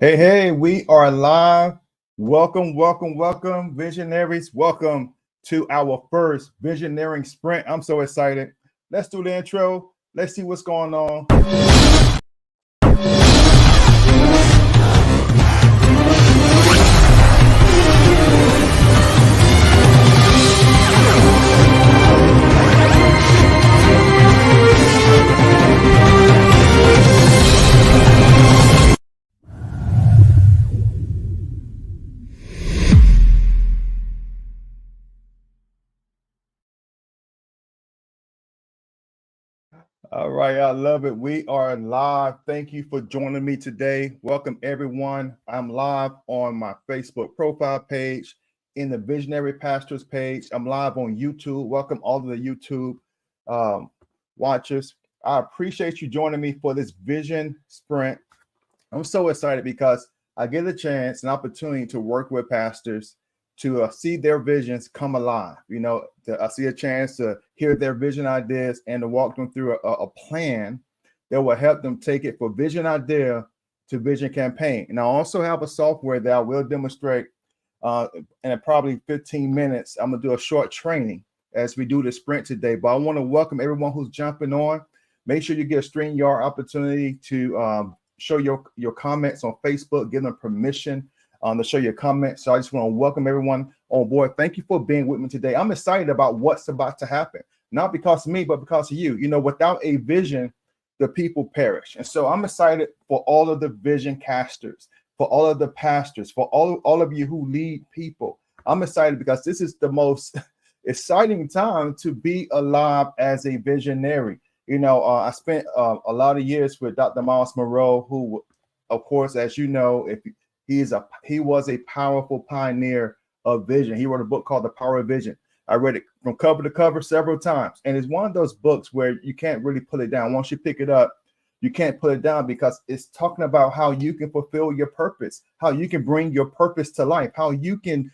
Hey, we are live. Welcome, visionaries. Welcome to our first Visioneering sprint. I'm so excited. Let's do the intro. Let's see what's going on. All right, I love it. We are live. Thank you for joining me today. Welcome, everyone. I'm live on my Facebook profile page, in the Visionary Pastors page. I'm live on YouTube. Welcome all of the YouTube watchers. I appreciate you joining me for this vision sprint. I'm so excited because I get a chance, an opportunity to work with pastors to see their visions come alive. I see a chance to hear their vision ideas and to walk them through a plan that will help them take it from vision idea to vision campaign. And I also have a software that I will demonstrate in probably 15 minutes. I'm gonna do a short training as we do the sprint today. But I want to welcome everyone who's jumping on. Make sure you get a StreamYard opportunity to show your comments on Facebook, give them permission to show your comments. So I just want to welcome everyone on board. Thank you for being with me today. I'm excited about what's about to happen, not because of me, but because of you. Without a vision, the people perish. And so I'm excited for all of the vision casters, for all of the pastors, for all of you who lead people. I'm excited because this is the most exciting time to be alive as a visionary. I spent a lot of years with Dr. Miles Monroe, who, of course, as you know, he was a powerful pioneer of vision. He wrote a book called The Power of Vision. I read it from cover to cover several times, and it's one of those books where you can't really put it down. Once you pick it up, you can't put it down because it's talking about how you can fulfill your purpose, how you can bring your purpose to life, how you can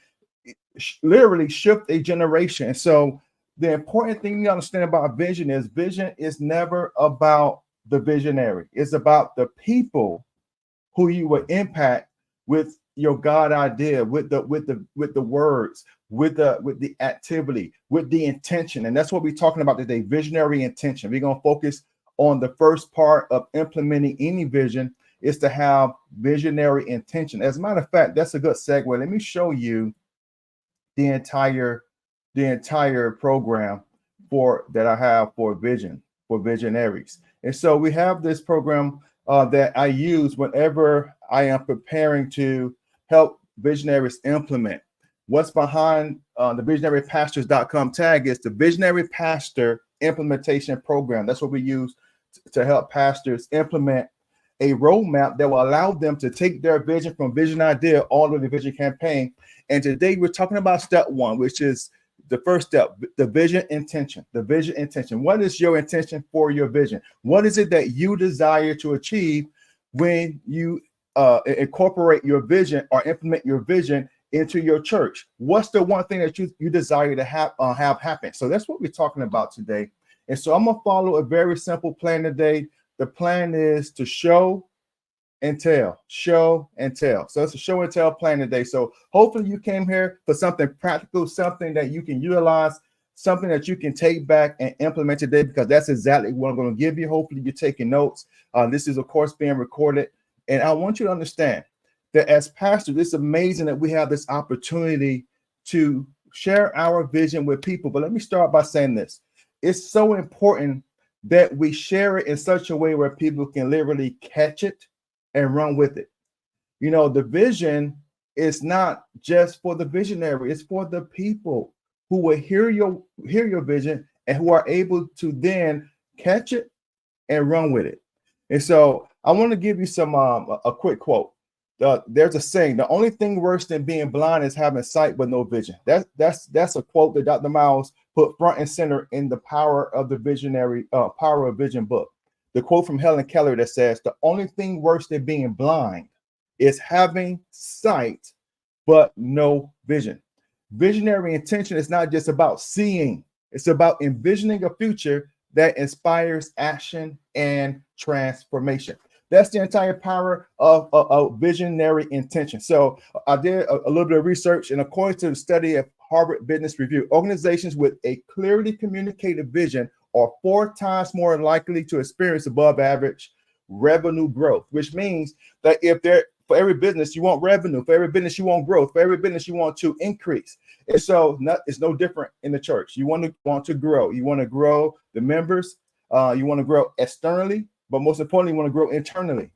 literally shift a generation. And so the important thing you understand about vision is never about the visionary. It's about the people who you will impact with your God idea, with the words, with the activity, with the intention. And that's what we're talking about today, visionary intention. We're going to focus on the first part of implementing any vision is to have visionary intention. As a matter of fact, that's a good segue. Let me show you the entire program that I have for visionaries. And so we have this program that I use whenever I am preparing to help visionaries implement. What's behind the visionarypastors.com tag is the Visionary Pastor Implementation Program. That's what we use to help pastors implement a roadmap that will allow them to take their vision from vision idea all the way to vision campaign. And today we're talking about step one, which is the first step, the vision intention. The vision intention. What is your intention for your vision? What is it that you desire to achieve when you incorporate your vision or implement your vision into your church? What's the one thing that you desire to have happen? So that's what we're talking about today. And so I'm gonna follow a very simple plan today. The plan is to show and tell. So it's a show and tell plan today. So hopefully you came here for something practical, something that you can utilize, something that you can take back and implement today, because that's exactly what I'm going to give you. Hopefully you're taking notes. This is, of course, being recorded. And I want you to understand that as pastors, it's amazing that we have this opportunity to share our vision with people. But let me start by saying this. It's so important that we share it in such a way where people can literally catch it and run with it. The vision is not just for the visionary, it's for the people who will hear your vision and who are able to then catch it and run with it. And so I want to give you some a quick quote. There's a saying: the only thing worse than being blind is having sight but no vision. That's a quote that Dr. Miles put front and center in the Power of Vision book. The quote from Helen Keller that says, the only thing worse than being blind is having sight, but no vision. Visionary intention is not just about seeing. It's about envisioning a future that inspires action and transformation. That's the entire power of visionary intention. So I did a little bit of research, and according to the study of Harvard Business Review, organizations with a clearly communicated vision are 4 times more likely to experience above average revenue growth, which means that if they're for every business you want revenue, for every business you want growth, for every business you want to increase. And so it's no different in the church. You want to grow. You want to grow the members. You want to grow externally, but most importantly, you want to grow internally.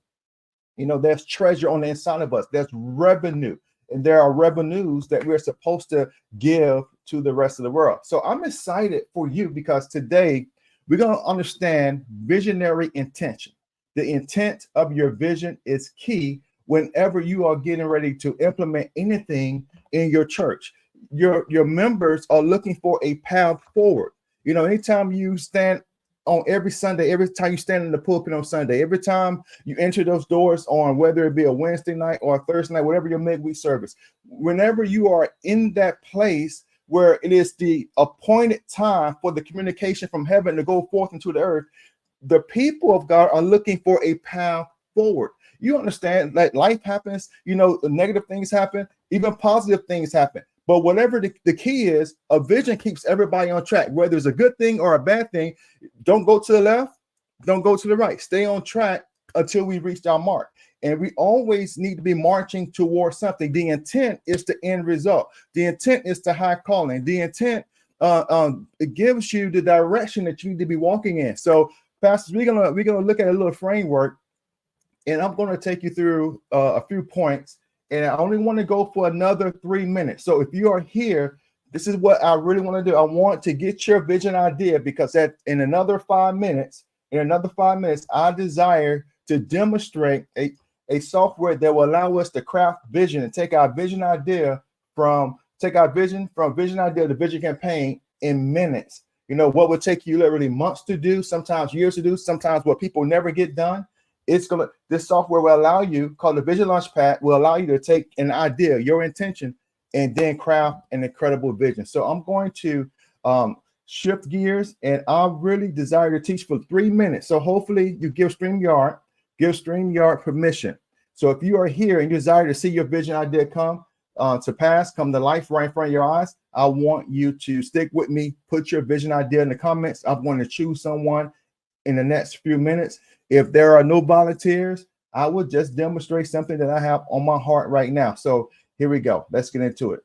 There's treasure on the inside of us. There's revenue, and there are revenues that we're supposed to give to the rest of the world. So I'm excited for you because today we're going to understand visionary intention. The intent of your vision is key whenever you are getting ready to implement anything in your church. Your members are looking for a path forward. Anytime you stand on every Sunday, every time you stand in the pulpit on Sunday, every time you enter those doors on whether it be a Wednesday night or a Thursday night, whatever your midweek service, whenever you are in that place where it is the appointed time for the communication from heaven to go forth into the earth, the people of God are looking for a path forward. You understand that life happens, negative things happen, even positive things happen. But whatever the key is, a vision keeps everybody on track, whether it's a good thing or a bad thing. Don't go to the left, don't go to the right. Stay on track until we reach our mark. And we always need to be marching towards something. The intent is the end result. The intent is the high calling. The intent it gives you the direction that you need to be walking in. So, pastors, we're gonna look at a little framework, and I'm going to take you through a few points. And I only want to go for another 3 minutes. So if you are here, this is what I really want to do. I want to get your vision idea, because in another 5 minutes, I desire to demonstrate a software that will allow us to craft vision and take our vision from vision idea to vision campaign in minutes. What would take you literally months to do, sometimes years to do, sometimes what people never get done. This software will allow you, called the Vision Launchpad, will allow you to take an idea, your intention, and then craft an incredible vision. So I'm going to shift gears, and I really desire to teach for 3 minutes. So hopefully you give StreamYard permission. So if you are here and you desire to see your vision idea come to pass, come to life right in front of your eyes, I want you to stick with me. Put your vision idea in the comments. I'm going to choose someone in the next few minutes. If there are no volunteers, I will just demonstrate something that I have on my heart right now. So here we go. Let's get into it.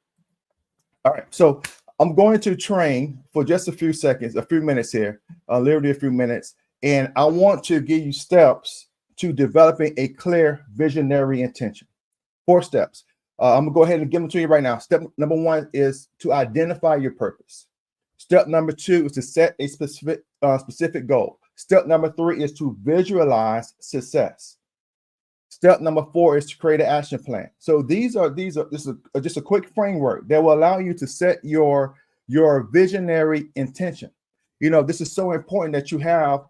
All right. So I'm going to train for just a few minutes here, literally a few minutes. And I want to give you steps to developing a clear visionary intention. 4 steps. I'm going to go ahead and give them to you right now. Step number 1 is to identify your purpose. Step number 2 is to set a specific goal. Step number 3 is to visualize success. Step number 4 is to create an action plan. So this is just a quick framework that will allow you to set your visionary intention. This is so important that you have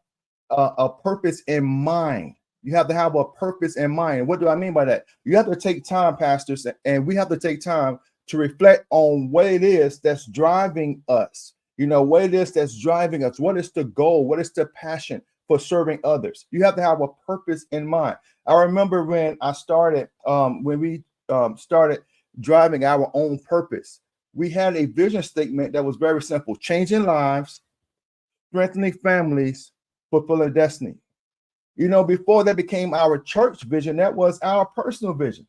a purpose in mind. You have to have a purpose in mind. What do I mean by that? You have to take time, pastors, and we have to take time to reflect on what it is that's driving us. What it is that's driving us. What is the goal? What is the passion for serving others? You have to have a purpose in mind. I remember when I started, when we started driving our own purpose, we had a vision statement that was very simple: changing lives, strengthening families, fulfilling destiny. Before that became our church vision, that was our personal vision.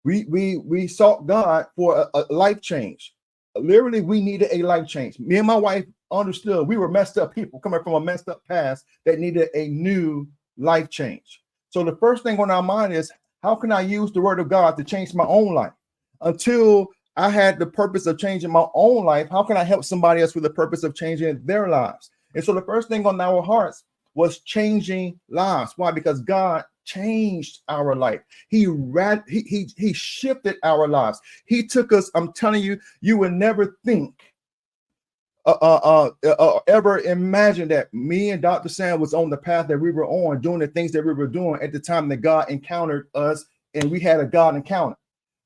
We sought God for a life change. Literally, we needed a life change. Me and my wife understood we were messed up people coming from a messed up past that needed a new life change. So the first thing on our mind is, how can I use the word of God to change my own life? Until I had the purpose of changing my own life, how can I help somebody else with the purpose of changing their lives? And so the first thing on our hearts was changing lives. Why? Because God changed our life. He shifted our lives. He took us. I'm telling you, you would never think ever imagine that me and Dr. Sam was on the path that we were on, doing the things that we were doing at the time that God encountered us, and we had a God encounter.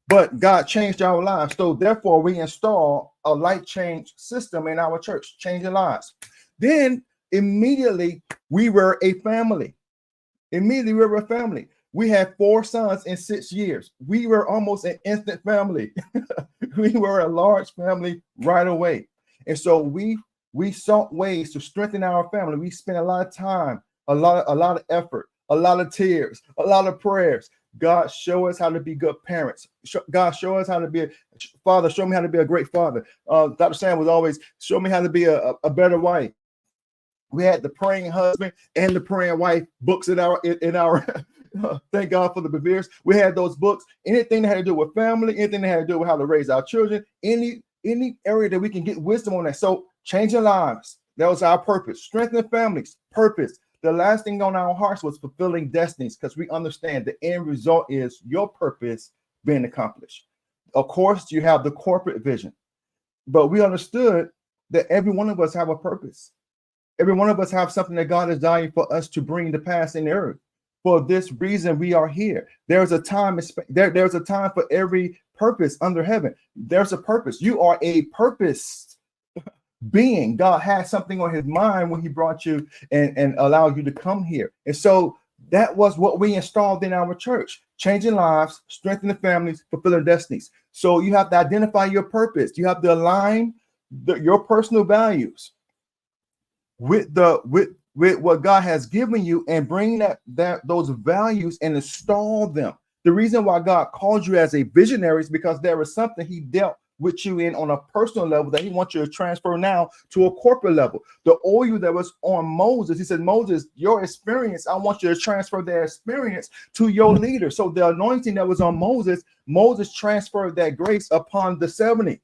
But God changed our lives. So therefore, we installed a life change system in our church, changing lives. Then immediately we were a family. Immediately, we were a family. We had 4 sons in 6 years. We were almost an instant family. We were a large family right away. And so we sought ways to strengthen our family. We spent a lot of time, a lot of effort, a lot of tears, a lot of prayers. God, show us how to be good parents. God, show us how to be a father. Show me how to be a great father. Dr. Sam was always, show me how to be a better wife. We had the praying husband and the praying wife books in our thank God for the Beveres. We had those books. Anything that had to do with family, anything that had to do with how to raise our children, any area that we can get wisdom on that. So changing lives, that was our purpose. Strengthening families, purpose. The last thing on our hearts was fulfilling destinies, because we understand the end result is your purpose being accomplished. Of course, you have the corporate vision, but we understood that every one of us have a purpose. Every one of us have something that God has designed for us to bring to pass in the earth. For this reason, we are here. There's a time. There's a time for every purpose under heaven. There's a purpose. You are a purpose being. God had something on his mind when he brought you and allowed you to come here. And so that was what we installed in our church: changing lives, strengthening families, fulfilling destinies. So you have to identify your purpose. You have to align your personal values with what God has given you, and bring those values and install them. The reason why God called you as a visionary is because there was something he dealt with you in on a personal level that he wants you to transfer now to a corporate level. The oil that was on Moses, he said, Moses, your experience, I want you to transfer their experience to your leader. So the anointing that was on Moses transferred that grace upon the 70.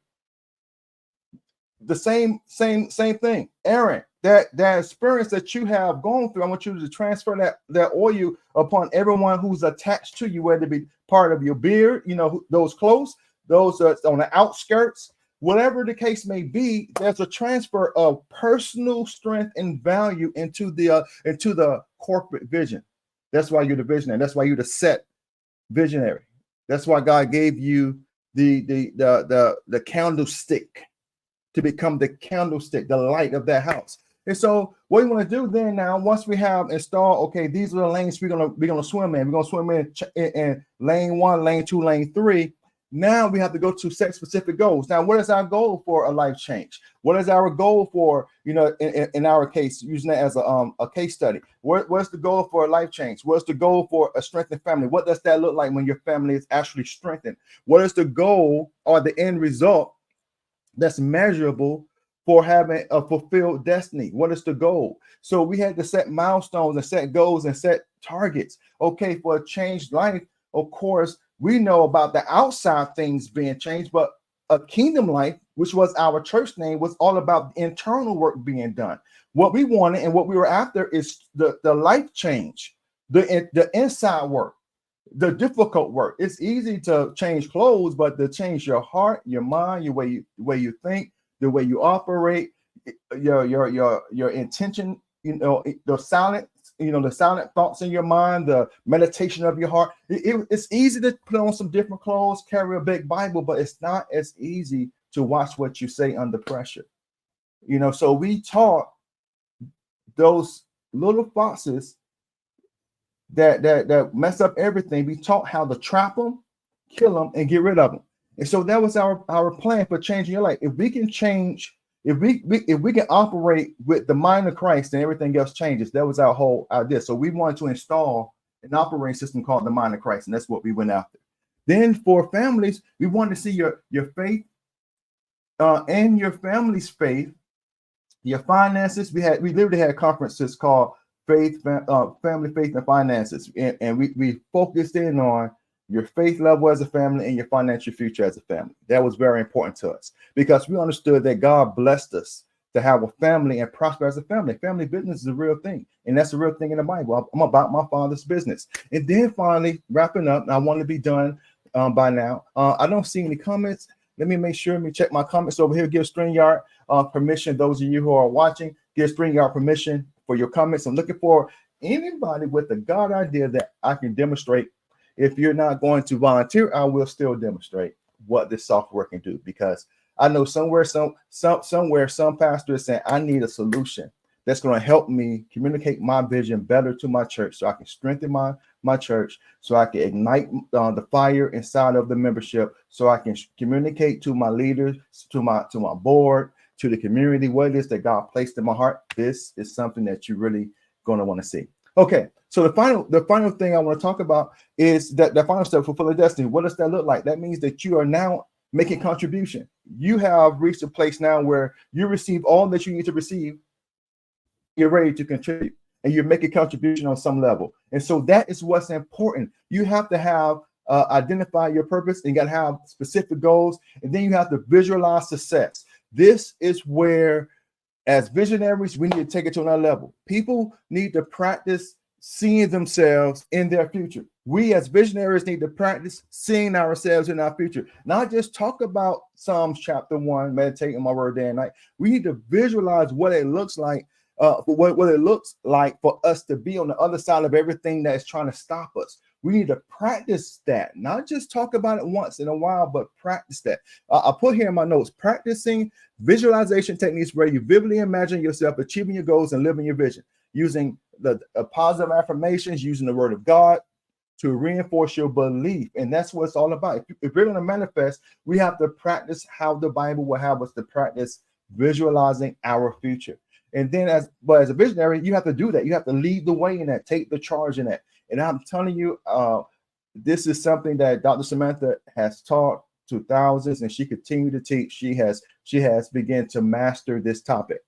The same thing. Aaron, that experience that you have gone through, I want you to transfer that oil upon everyone who's attached to you, whether it be part of your beard, those close, those on the outskirts, whatever the case may be. There's a transfer of personal strength and value into the corporate vision. That's why you're the visionary. That's why you're the set visionary. That's why God gave you the candlestick, to become the candlestick, the light of that house. And so what we want to do then, now, once we have installed, okay, these are the lanes we're gonna swim in. We're gonna swim in lane 1, lane 2, lane 3. Now we have to go to set specific goals. Now, what is our goal for a life change? What is our goal for, in our case, using that as a case study? What's the goal for a life change? What's the goal for a strengthened family? What does that look like when your family is actually strengthened? What is the goal or the end result that's measurable for having a fulfilled destiny? What is the goal? So we had to set milestones and set goals and set targets. Okay, for a changed life, of course, we know about the outside things being changed, but a kingdom life, which was our church name, was all about the internal work being done. What we wanted and what we were after is the life change, the inside work, the difficult work. It's easy to change clothes, but to change your heart, your mind, the way you think, the way you operate, your intention, the silent thoughts in your mind, the meditation of your heart. It's easy to put on some different clothes, carry a big Bible, but it's not as easy to watch what you say under pressure. So we taught those little foxes that mess up everything. We taught how to trap them, kill them, and get rid of them. And so that was our plan for changing your life. If we can change, if we can operate with the mind of Christ, then everything else changes. That was our whole idea. So we wanted to install an operating system called the mind of Christ, and that's what we went after. Then for families, we wanted to see your faith and your family's faith, your finances. We literally had conferences called faith, family, faith, and finances, and we focused in on your faith level as a family and your financial future as a family. That was very important to us, because we understood that God blessed us to have a family and prosper as a family. Family business is a real thing, and that's a real thing in the Bible. I'm about my Father's business. And then finally, wrapping up, I want to be done by now. I don't see any comments. Let me make sure. Let me check my comments over here. Give StreamYard permission. Those of you who are watching, give StreamYard permission for your comments. I'm looking for anybody with a God idea that I can demonstrate. If you're not going to volunteer, I will still demonstrate what this software can do, because I know somewhere some pastor is saying, I need a solution that's going to help me communicate my vision better to my church, so I can strengthen my church, so I can ignite the fire inside of the membership, so I can communicate to my leaders, to my board, to the community, what it is that God placed in my heart. This is something that you're really going to want to see. Okay, so the final thing I want to talk about is that the final step, fulfilling destiny. What does that look like? That means that you are now making contribution. You have reached a place now where you receive all that you need to receive. You're ready to contribute, and you're making contribution on some level. And so that is what's important. You have to have identify your purpose, and you got to have specific goals, and then you have to visualize success. This is where, as visionaries, we need to take it to another level. People need to practice seeing themselves in their future. We as visionaries need to practice seeing ourselves in our future. Not just talk about Psalms chapter 1, meditating my word day and night. We need to visualize what it looks like, what it looks like for us to be on the other side of everything that is trying to stop us. We need to practice that, not just talk about it once in a while, but practice that. I put here in my notes, practicing visualization techniques where you vividly imagine yourself achieving your goals and living your vision, using the positive affirmations, using the word of God to reinforce your belief. And that's what it's all about. If we're going to manifest, we have to practice how the Bible will have us to practice visualizing our future. And then as a visionary, you have to do that. You have to lead the way in that, take the charge in that. And I'm telling you, this is something that Dr. Samantha has taught to thousands, and she continued to teach. She has begun to master this topic.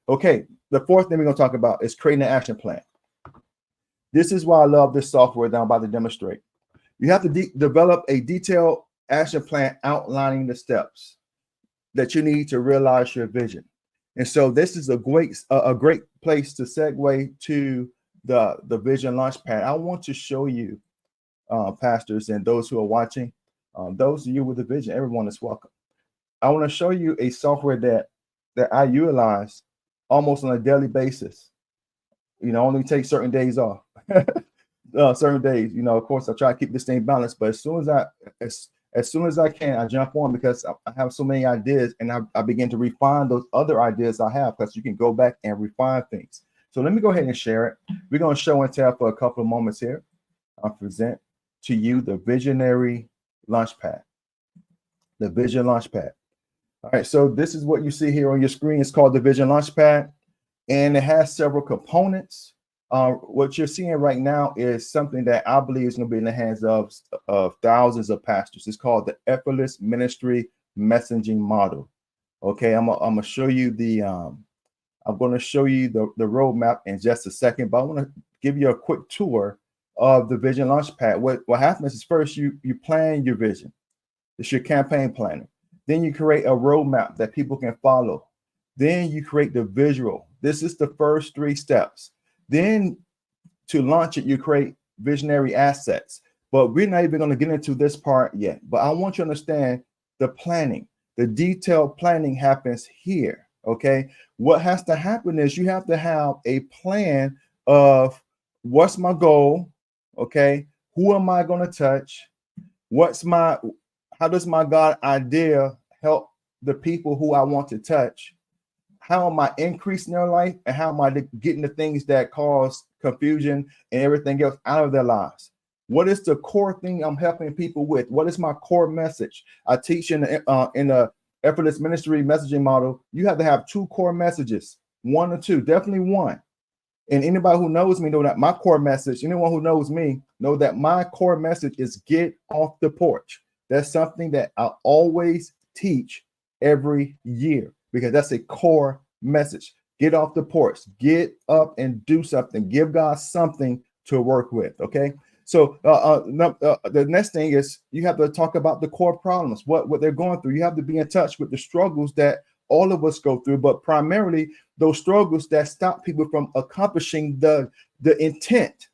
Okay, the fourth thing we're going to talk about is creating an action plan. This is why I love this software that I'm about to demonstrate. You have to develop a detailed action plan outlining the steps that you need to realize your vision. And so this is a great place to segue to the Vision Launchpad. I want to show you, pastors and those who are watching, those of you with a vision, everyone is welcome. I want to show you a software that I utilize almost on a daily basis. Only take certain days off. Certain days, of course, I try to keep this thing balanced, but as soon as I can, I jump on, because I have so many ideas, and I begin to refine those other ideas I have, because you can go back and refine things. So let me go ahead and share it. We're going to show and tell for a couple of moments here. I'll present to you the Visionary Launchpad, the Vision Launchpad. All right, so this is what you see here on your screen. It's called the Vision Launchpad, and it has several components. What you're seeing right now is something that I believe is going to be in the hands of thousands of pastors. It's called the Effortless Ministry Messaging Model. Okay, I'm gonna show you the roadmap in just a second, but I want to give you a quick tour of the Vision Launchpad. What happens is, first you plan your vision. It's your campaign planner. Then you create a roadmap that people can follow. Then you create the visual. This is the first 3 steps. Then to launch it, you create visionary assets. But we're not even going to get into this part yet. But I want you to understand the planning. The detailed planning happens here. Okay. What has to happen is you have to have a plan of what's my goal. Okay. Who am I going to touch? How does my God idea help the people who I want to touch? How am I increasing their life, and how am I getting the things that cause confusion and everything else out of their lives? What is the core thing I'm helping people with? What is my core message? I teach in the Effortless Ministry Messaging Model. You have to have 2 core messages, 1 or 2, definitely 1. And anybody who knows me know that my core message, anyone who knows me know that my core message is get off the porch. That's something that I always teach every year, because that's a core message. Get off the porch, get up and do something, give God something to work with. Okay. So the next thing is you have to talk about the core problems, what they're going through. You have to be in touch with the struggles that all of us go through, but primarily those struggles that stop people from accomplishing the intent,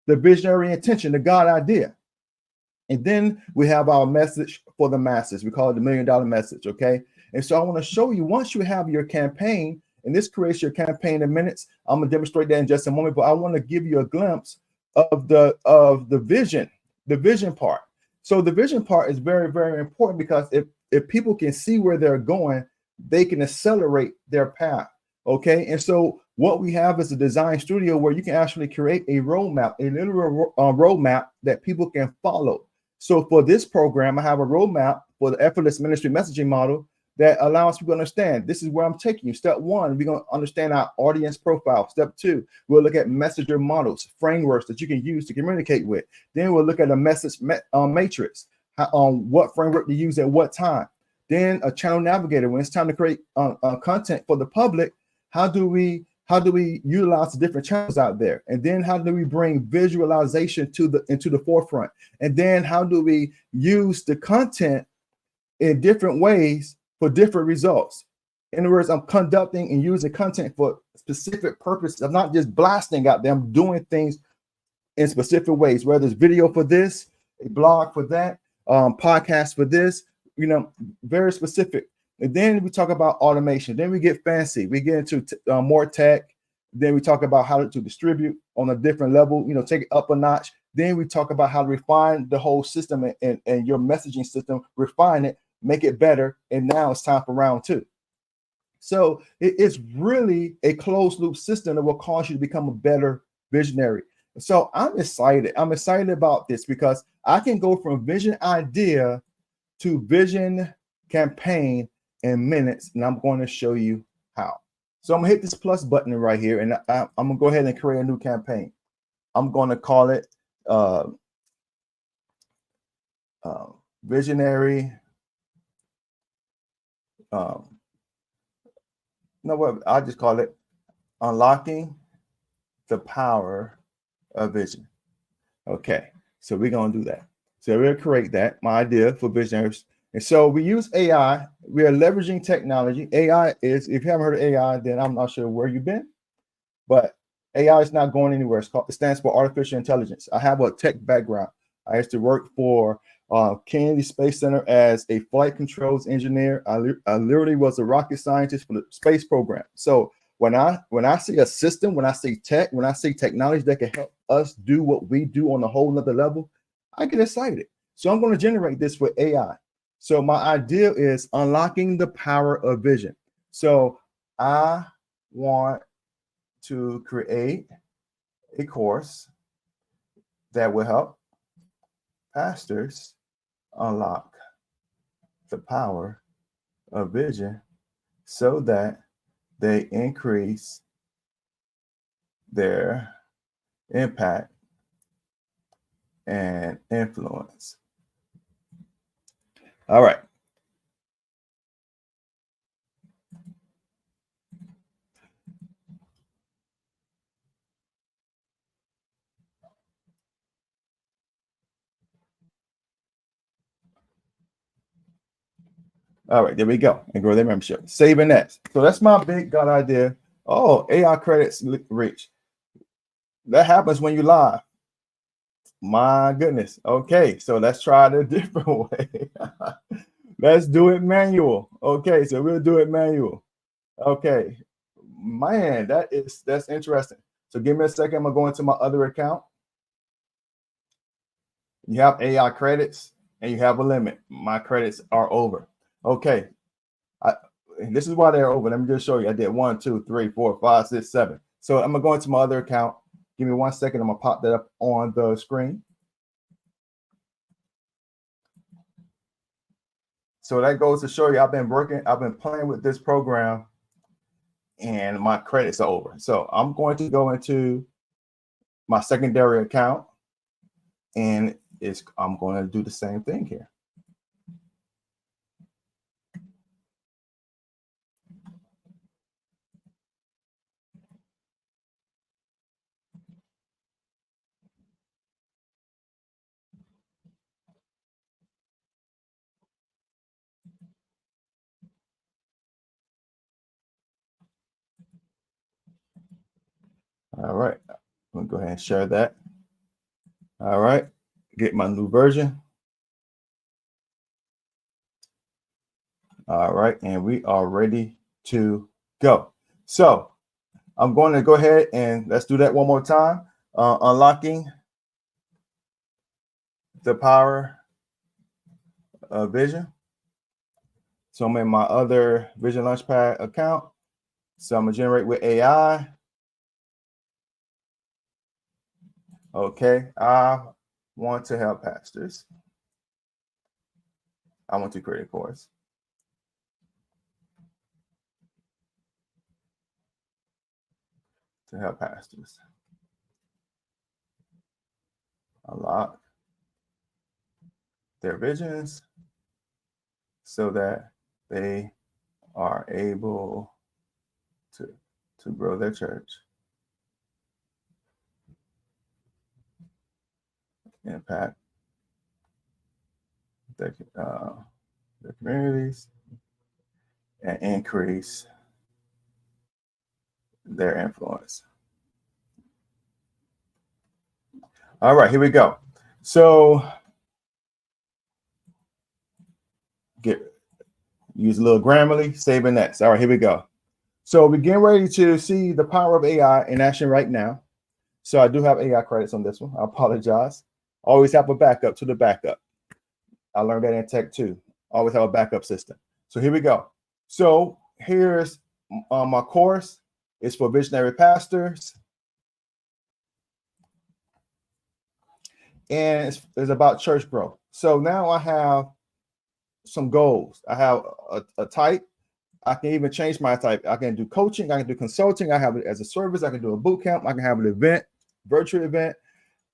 the visionary intention, the God idea. And then we have our message for the masses. We call it the $1 million message. Okay. And so I want to show you, once you have your campaign, and this creates your campaign in minutes. I'm going to demonstrate that in just a moment, but I want to give you a glimpse of the vision part. So the vision part is very, very important, because if people can see where they're going, they can accelerate their path. Okay. And so what we have is a design studio where you can actually create a roadmap, a literal roadmap that people can follow. So for this program, I have a roadmap for the effortless ministry messaging model that allows people to understand this is where I'm taking you. Step one, we're going to understand our audience profile. Step two, we'll look at messenger models, frameworks that you can use to communicate with. Then we'll look at a message matrix, what framework to use at what time. Then a channel navigator. When it's time to create content for the public, how do we utilize the different channels out there? And then how do we bring visualization into the forefront? And then how do we use the content in different ways for different results? In other words, I'm conducting and using content for specific purposes. I'm not just blasting out there. I'm doing things in specific ways, whether it's video for this, a blog for that, podcast for this, very specific. And then we talk about automation. Then we get fancy. We get into more tech. Then we talk about how to distribute on a different level, take it up a notch. Then we talk about how to refine the whole system and your messaging system, refine it, make it better. And now it's time for round two. So it's really a closed loop system that will cause you to become a better visionary. So I'm excited. I'm excited about this because I can go from vision idea to vision campaign in minutes, and I'm going to show you how. So I'm gonna hit this plus button right here, and I'm gonna go ahead and create a new campaign. I'm going to call it Visionary. No, what I'll just call it Unlocking the Power of Vision. Okay, so we're gonna do that. So we'll create that, my idea for visionaries. And so we use AI. We are leveraging technology. AI is, if you haven't heard of AI, then I'm not sure where you've been, but AI is not going anywhere. It stands for artificial intelligence. I have a tech background. I used to work for Kennedy Space Center as a flight controls engineer. I literally was a rocket scientist for the space program. So when I see a system, when I see tech, when I see technology that can help us do what we do on a whole nother level, I get excited. So I'm going to generate this with AI. So my idea is unlocking the power of vision. So I want to create a course that will help pastors unlock the power of vision so that they increase their impact and influence. All right. All right, there we go. And grow their membership. Saving that. So that's my big God idea. Oh, AI credits reach. That happens when you live. My goodness. Okay, so let's try it a different way. Let's do it manual. Okay, so we'll do it manual. Okay, man, that's interesting. So give me a second. I'm gonna go into my other account. You have AI credits and you have a limit. My credits are over. Okay, this is why they're over. Let me just show you. I did 1, 2, 3, 4, 5, 6, 7. So I'm gonna go into my other account. Give me 1 second. I'm gonna pop that up on the screen. So that goes to show you I've been playing with this program and my credits are over. So I'm going to go into my secondary account and I'm going to do the same thing here. All right, I'm gonna go ahead and share that. All right, get my new version. All right, and we are ready to go. So I'm going to go ahead and let's do that one more time. Unlocking the power of vision. So I'm in my other Vision Launchpad account. So I'm gonna generate with AI. Okay, I want to help pastors. I want to create a course to help pastors unlock their visions so that they are able to grow their church, impact their communities, and increase their influence. All right, here we go. So use a little Grammarly, saving next. All right, here we go. So we're getting ready to see the power of AI in action right now. So I do have AI credits on this one. I apologize. Always have a backup to the backup. I learned that in tech too. Always have a backup system. So here we go. So here's my course. It's for visionary pastors. And it's about church growth. So now I have some goals. I have a type. I can even change my type. I can do coaching. I can do consulting. I have it as a service. I can do a boot camp. I can have an event, virtual event.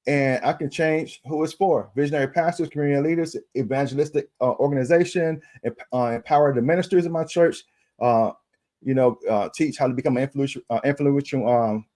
And I can change who it's for: visionary pastors, community leaders, evangelistic organization, empower the ministers in my church, teach how to become an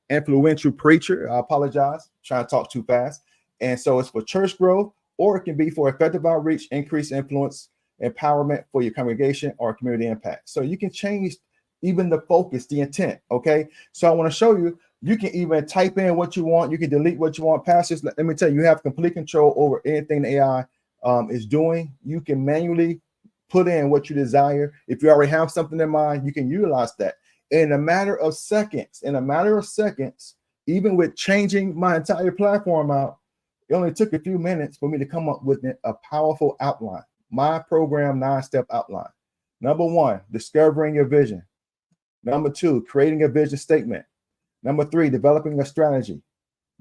influential preacher. I apologize, trying to talk too fast. And so it's for church growth, or it can be for effective outreach, increased influence, empowerment for your congregation, or community impact. So you can change even the focus, the intent. Okay. So I want to show you. You can even type in what you want. You can delete what you want. Pastors, let me tell you, you have complete control over anything the AI is doing. You can manually put in what you desire. If you already have something in mind, you can utilize that in a matter of seconds. Even with changing my entire platform out, it only took a few minutes for me to come up with a powerful outline. My program 9-step outline. Number 1, discovering your vision. Number 2, creating a vision statement. Number 3, developing a strategy.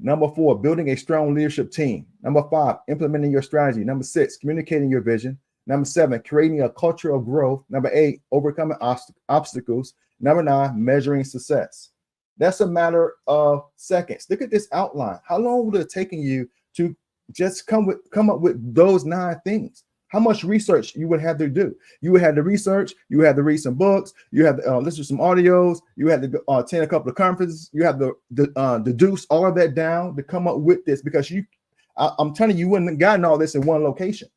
Number 4, building a strong leadership team. Number 5, implementing your strategy. Number 6, communicating your vision. Number 7, creating a culture of growth. Number 8, overcoming obstacles. Number 9, measuring success. That's a matter of seconds. Look at this outline. How long would it have taken you to just come up with those 9 things? How much research you would have to do? You would have to research. You had to read some books. You had to listen to some audios. You had to attend a couple of conferences. You have to deduce all of that down to come up with this, because I'm telling you, you wouldn't have gotten all this in one location.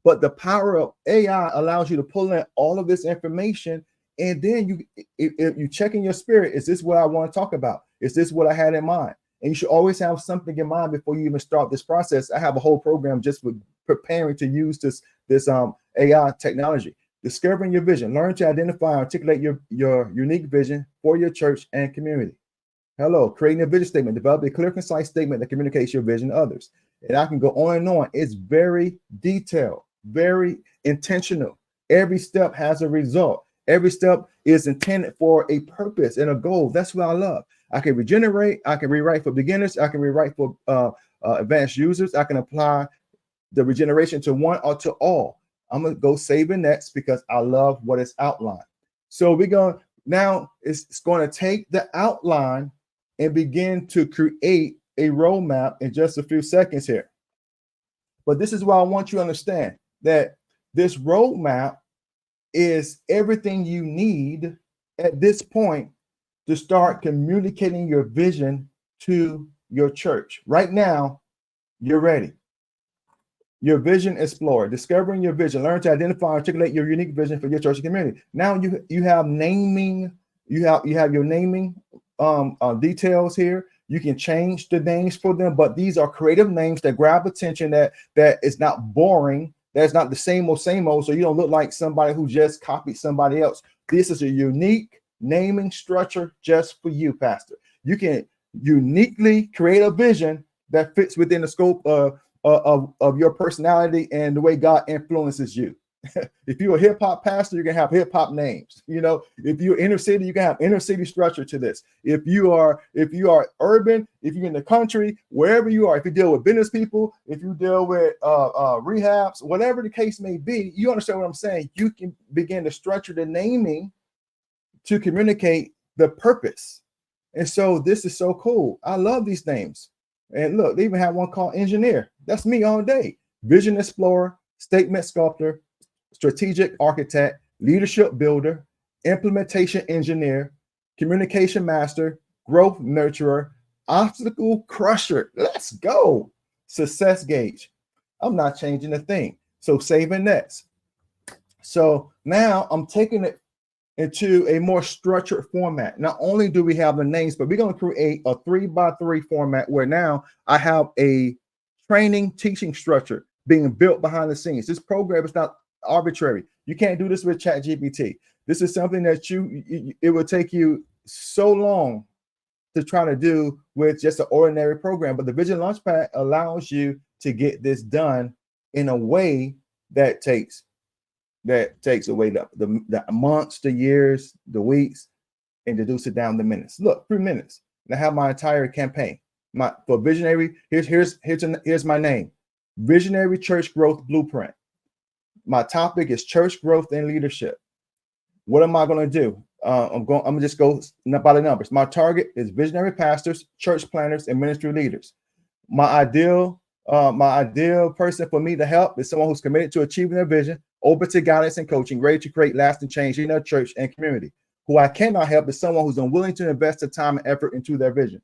But the power of AI allows you to pull in all of this information, and then if you check in your spirit, is this what I want to talk about? Is this what I had in mind? And you should always have something in mind before you even start this process. I have a whole program just for preparing to use this AI technology. Discovering your vision. Learn to identify and articulate your unique vision for your church and community. Hello, creating a vision statement. Develop a clear, concise statement that communicates your vision to others. And I can go on and on. It's very detailed, very intentional. Every step has a result. Every step is intended for a purpose and a goal. That's what I love. I can regenerate. I can rewrite for beginners. I can rewrite for advanced users. I can apply the regeneration to one or to all. I'm going to go save and next because I love what is outlined. So we're going to now, it's going to take the outline and begin to create a roadmap in just a few seconds here. But this is why I want you to understand that this roadmap is everything you need at this point to start communicating your vision to your church. Right now, you're ready. Your vision explorer, discovering your vision, learn to identify and articulate your unique vision for your church and community. Now you have naming, you have your naming details here. You can change the names for them, but these are creative names that grab attention, that is not boring. That's not the same old, so you don't look like somebody who just copied somebody else. This is a unique naming structure just for you, Pastor. You can uniquely create a vision that fits within the scope of your personality and the way God influences you. If you're a hip hop pastor, you can have hip hop names. If you're inner city, you can have inner city structure to this. If you are urban, if you're in the country, wherever you are, if you deal with business people, if you deal with rehabs, whatever the case may be, you understand what I'm saying. You can begin to structure the naming to communicate the purpose. And so this is so cool. I love these names. And look, they even have one called engineer. That's me all day. Vision explorer, statement sculptor, strategic architect, leadership builder, implementation engineer, communication master, growth nurturer, obstacle crusher. Let's go. Success gauge. I'm not changing a thing. So saving nets. So now I'm taking it into a more structured format. Not only do we have the names, but we're going to create a 3x3 format where now I have a training teaching structure being built behind the scenes. This program is not arbitrary. You can't do this with ChatGPT. This is something that it will take you so long to try to do with just an ordinary program. But the Vision Launchpad allows you to get this done in a way that takes away the months, the years, the weeks, and reduce it down to minutes. Look, 3 minutes. And I have my entire campaign. For Visionary, here's my name. Visionary Church Growth Blueprint. My topic is church growth and leadership. What am I going to do? I'm going to just go by the numbers. My target is visionary pastors, church planners, and ministry leaders. My ideal person for me to help is someone who's committed to achieving their vision, open to guidance and coaching, ready to create lasting change in their church and community. Who I cannot help is someone who's unwilling to invest the time and effort into their vision.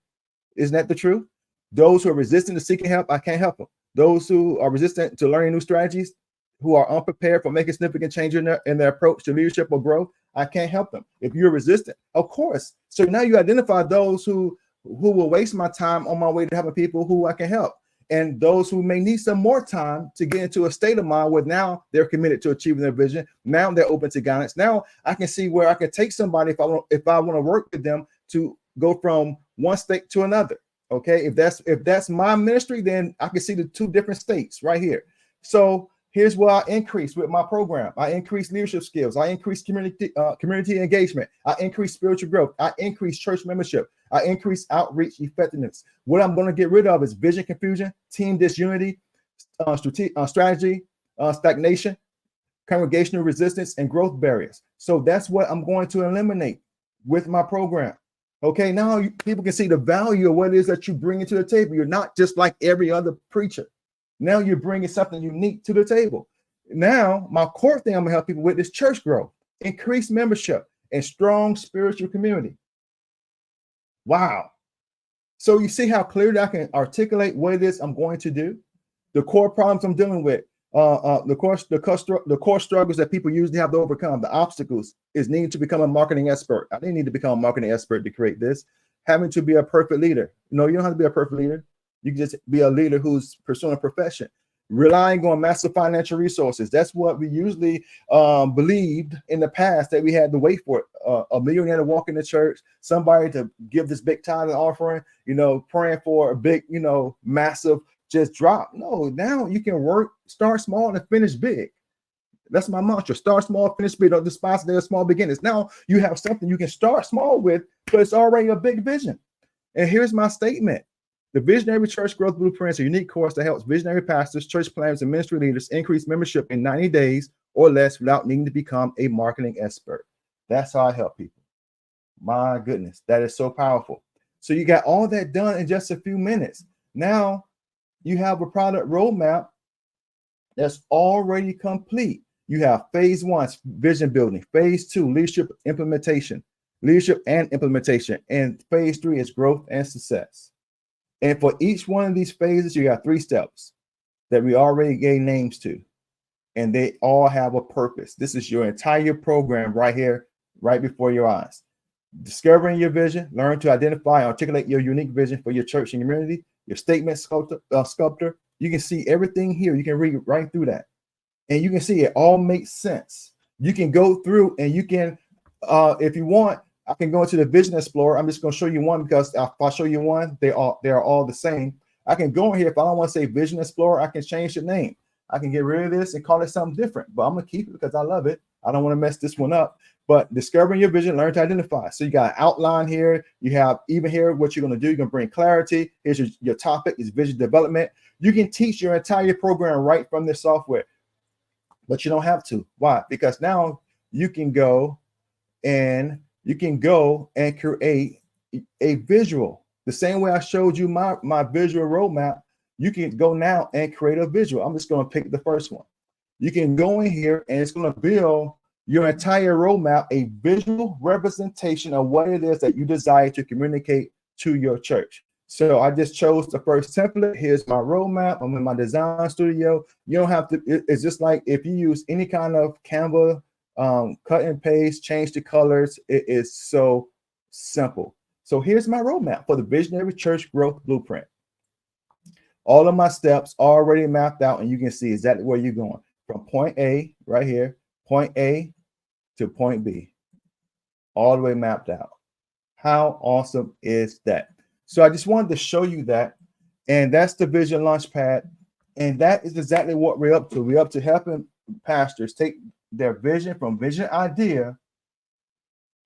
Isn't that the truth? Those who are resistant to seeking help, I can't help them. Those who are resistant to learning new strategies, who are unprepared for making significant change in their approach to leadership or growth, I can't help them. If you're resistant, of course. So now you identify those who will waste my time on my way to helping people who I can help. And those who may need some more time to get into a state of mind where now they're committed to achieving their vision. Now they're open to guidance. Now I can see where I can take somebody if I want to work with them to go from one state to another. Okay, if that's my ministry, then I can see the 2 different states right here. So here's what I increase with my program. I increase leadership skills. I increase community engagement. I increase spiritual growth. I increase church membership. I increase outreach effectiveness. What I'm going to get rid of is vision confusion, team disunity, strategy, stagnation, congregational resistance, and growth barriers. So that's what I'm going to eliminate with my program. Okay, now people can see the value of what it is that you bring into the table. You're not just like every other preacher. Now you're bringing something unique to the table. Now, my core thing I'm going to help people with is church growth, increased membership, and strong spiritual community. Wow. So you see how clearly I can articulate what it is I'm going to do, the core problems I'm dealing with, the core struggles that people usually have to overcome, the obstacles is needing to become a marketing expert. I didn't need to become a marketing expert to create this. Having to be a perfect leader. No, you don't have to be a perfect leader. You can just be a leader who's pursuing a profession. Relying on massive financial resources. That's what we usually believed in the past, that we had to wait for a millionaire to walk in the church, somebody to give this big tithe and offering, praying for a big, massive just drop. No, now you can work, start small and finish big. That's my mantra. Start small, finish big. Don't despise their small beginnings. Now you have something you can start small with, but it's already a big vision. And here's my statement. The Visionary Church Growth Blueprint is a unique course that helps visionary pastors, church planners, and ministry leaders increase membership in 90 days or less without needing to become a marketing expert. That's how I help people. My goodness, that is so powerful. So you got all that done in just a few minutes. Now you have a product roadmap that's already complete. You have phase 1, vision building, phase 2, leadership and implementation, and phase 3 is growth and success. And for each one of these phases, you got 3 steps that we already gave names to, and they all have a purpose. This is your entire program right here, right before your eyes. Discovering your vision, learn to identify and articulate your unique vision for your church and community, your statement sculptor. You can see everything here. You can read right through that, and you can see it all makes sense. You can go through and you can, if you want, I can go into the Vision Explorer. I'm just going to show you one because if I show you one, they are all the same. I can go in here. If I don't want to say Vision Explorer, I can change the name. I can get rid of this and call it something different, but I'm going to keep it because I love it. I don't want to mess this one up. But discovering your vision, learn to identify. So you got an outline here. You have even here what you're going to do. You're going to bring clarity. Here's your topic is vision development. You can teach your entire program right from this software, but you don't have to. Why? Because now you can go and create a visual. The same way I showed you my visual roadmap, you can go now and create a visual. I'm just going to pick the first one. You can go in here and it's going to build your entire roadmap, a visual representation of what it is that you desire to communicate to your church. So I just chose the first template. Here's my roadmap. I'm in my design studio. You don't have to, it's just like if you use any kind of Canva, cut and paste, change the colors. It is so simple. So here's my roadmap for the Visionary Church Growth Blueprint. All of my steps already mapped out, and you can see exactly where you're going from point A right here, point A to point B, all the way mapped out. How awesome is that? So I just wanted to show you that, and that's the Vision Launchpad, and that is exactly what we're up to. We're up to helping pastors take their vision from vision idea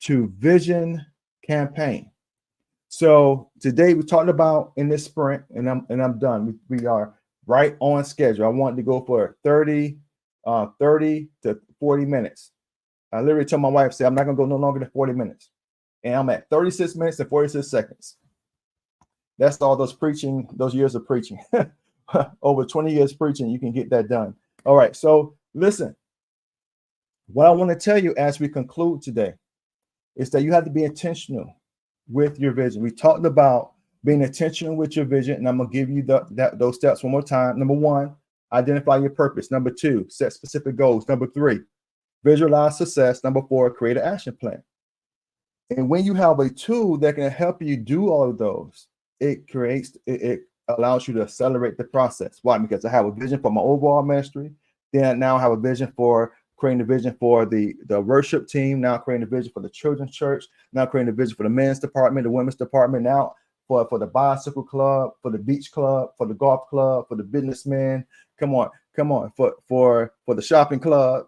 to vision campaign. So today we talked about in this sprint, and I'm done. We are right on schedule. I wanted to go for 30 to 40 minutes. I literally told my wife, say I'm not gonna go no longer than 40 minutes. And I'm at 36 minutes and 46 seconds. That's all those years of preaching. Over 20 years preaching, you can get that done. All right, so listen, what I want to tell you as we conclude today is that you have to be intentional with your vision. We talked about being intentional with your vision, and I'm gonna give you those steps one more time. Number one, identify your purpose. Number two, set specific goals. Number three, visualize success. Number four, create an action plan. And when you have a tool that can help you do all of those, it allows you to accelerate the process. Why? Because I have a vision for my overall ministry. Then I now have a vision for creating a vision for the worship team, now creating a vision for the children's church, now creating a vision for the men's department, the women's department, now for the bicycle club, for the beach club, for the golf club, for the businessmen. Come on, for the shopping club.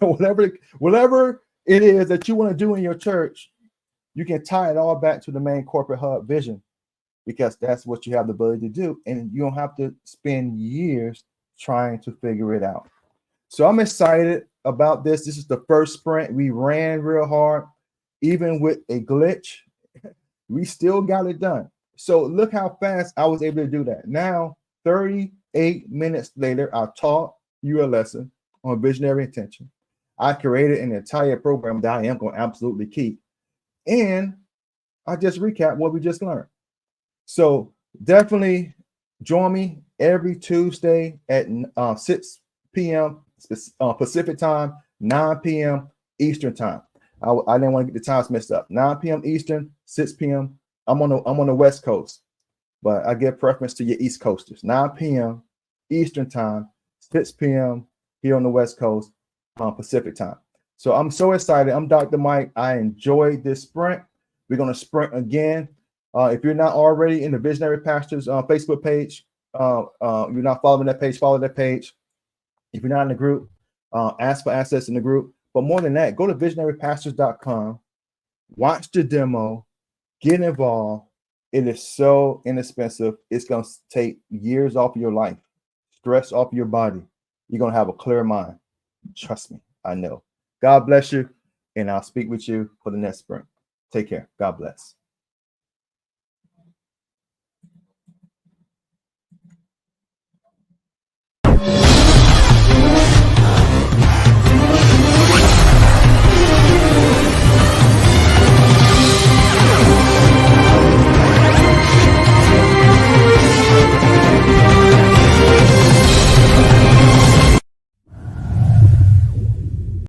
whatever it is that you want to do in your church, you can tie it all back to the main corporate hub vision, because that's what you have the ability to do, and you don't have to spend years trying to figure it out. So I'm excited about this. This is the first sprint. We ran real hard, even with a glitch. We still got it done. So look how fast I was able to do that. Now, 38 minutes later, I taught you a lesson on visionary intention. I created an entire program that I am going to absolutely keep. And I just recap what we just learned. So definitely join me every Tuesday at 6 p.m. Pacific time, 9 p.m. Eastern time. I didn't want to get the times messed up. 9 p.m. Eastern, 6 p.m. I'm on the West Coast, but I give preference to your East Coasters. 9 p.m. Eastern time, 6 p.m. here on the West Coast, Pacific time. So I'm so excited. I'm Dr. Mike. I enjoyed this sprint. We're going to sprint again. If you're not already in the Visionary Pastors Facebook page, you're not following that page, follow that page. If you're not in the group, ask for access in the group. But more than that, go to visionarypastors.com, watch the demo, get involved. It is so inexpensive. It's going to take years off of your life, stress off your body. You're going to have a clear mind. Trust me, I know. God bless you, and I'll speak with you for the next sprint. Take care. God bless.